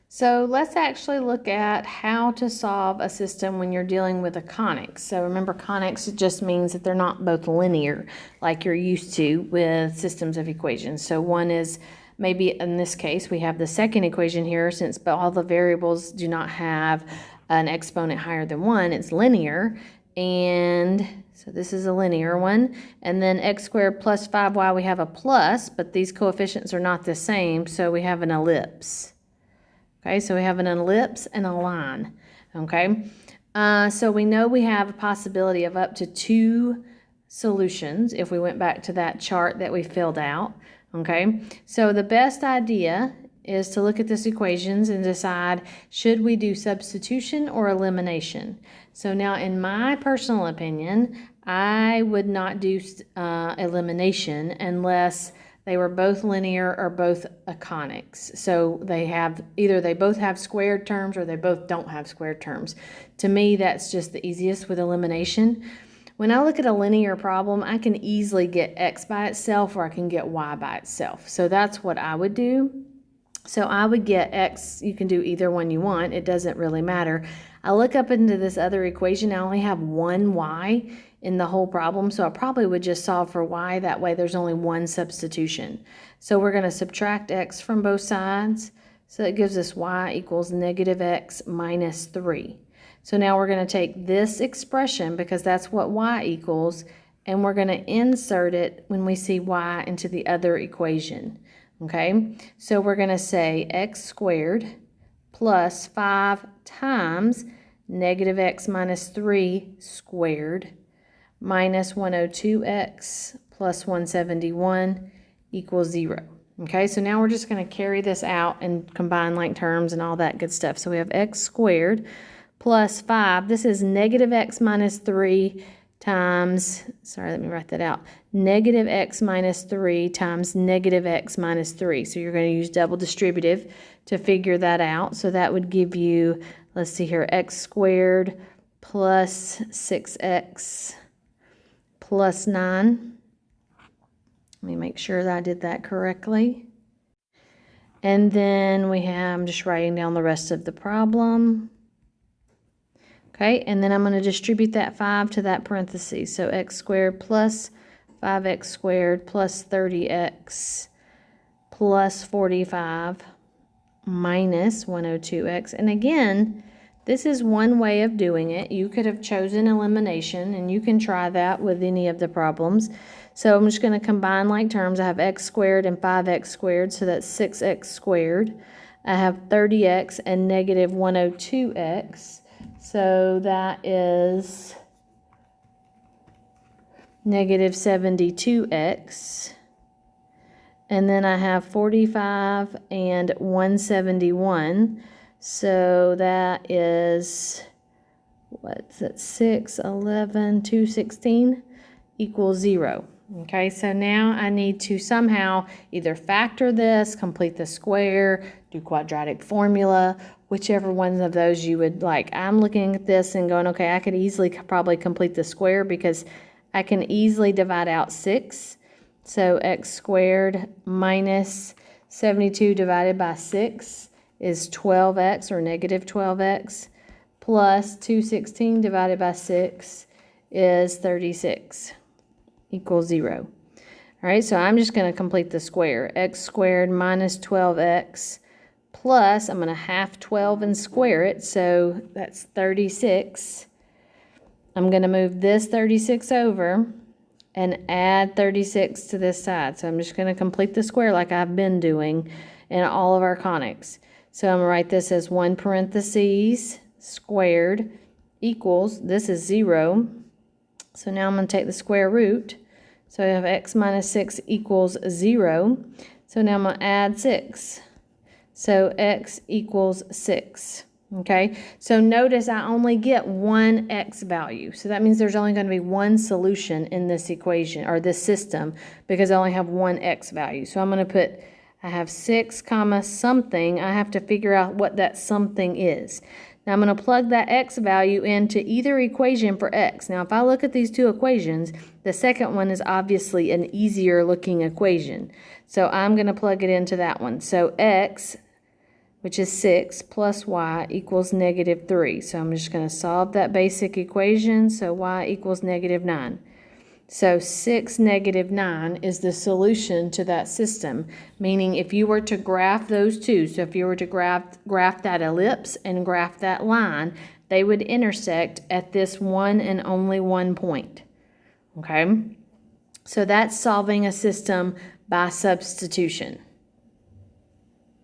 So let's actually look at how to solve a system when you're dealing with a conics. So remember, conics, it just means that they're not both linear like you're used to with systems of equations. So one is, maybe in this case, we have the second equation here, since all the variables do not have an exponent higher than 1, it's linear. And so this is a linear one. And then x squared plus 5y, we have a plus, but these coefficients are not the same, so we have an ellipse. Okay, so we have an ellipse and a line. Okay, so we know we have a possibility of up to 2 solutions if we went back to that chart that we filled out. Okay, so the best idea is to look at this equations and decide, should we do substitution or elimination? So now, in my personal opinion, I would not do elimination unless they were both linear or both conics. So they have, either they both have squared terms or they both don't have squared terms. To me, that's just the easiest with elimination. When I look at a linear problem, I can easily get x by itself or I can get y by itself. So that's what I would do. So I would get x, you can do either one you want, it doesn't really matter. I look up into this other equation, I only have one y in the whole problem, so I probably would just solve for y, that way there's only one substitution. So we're going to subtract x from both sides, so that gives us y equals negative x minus 3. So now we're going to take this expression, because that's what y equals, and we're going to insert it when we see y into the other equation. Okay, so we're going to say x squared plus 5 times negative x minus 3 squared minus 102x plus 171 equals 0. Okay, so now we're just going to carry this out and combine like terms and all that good stuff. So we have x squared plus 5. This is negative x minus 3 times, sorry, let me write that out, negative x minus 3 times negative x minus 3. So you're going to use double distributive to figure that out. So that would give you, let's see here, x squared plus 6x plus 9. Let me make sure that I did that correctly. And then we have, I'm just writing down the rest of the problem. Okay, and then I'm going to distribute that 5 to that parentheses. So x squared plus 5x squared plus 30x plus 45 minus 102x. And again, this is one way of doing it. You could have chosen elimination, and you can try that with any of the problems. So I'm just going to combine like terms. I have x squared and 5x squared, so that's 6x squared. I have 30x and negative 102x. So that is negative 72x. And then I have 45 and 171. So that is, what's that, 6, 11, 216 equals 0. Okay, so now I need to somehow either factor this, complete the square, do quadratic formula, whichever one of those you would like. I'm looking at this and going, okay, I could easily probably complete the square because I can easily divide out 6. So x squared minus 72 divided by 6 is 12x, or negative 12x, plus 216 divided by 6 is 36, equals 0. All right, so I'm just going to complete the square. X squared minus 12x plus, I'm going to half 12 and square it, so that's 36. I'm going to move this 36 over and add 36 to this side. So I'm just going to complete the square like I've been doing in all of our conics. So I'm going to write this as 1 parentheses squared equals, this is 0. So now I'm going to take the square root. So I have x minus 6 equals 0. So now I'm going to add 6. So x equals 6. Okay, so notice I only get one x value. So that means there's only going to be one solution in this equation, or this system, because I only have one x value. So I'm going to put, I have 6 comma something. I have to figure out what that something is. Now I'm going to plug that x value into either equation for x. Now if I look at these two equations, the second one is obviously an easier looking equation. So I'm going to plug it into that one. So x, which is 6, plus y equals negative 3. So I'm just going to solve that basic equation. So y equals negative 9. So 6, negative 9 is the solution to that system, meaning if you were to graph those two, so if you were to graph that ellipse and graph that line, they would intersect at this one and only one point. Okay? So that's solving a system by substitution.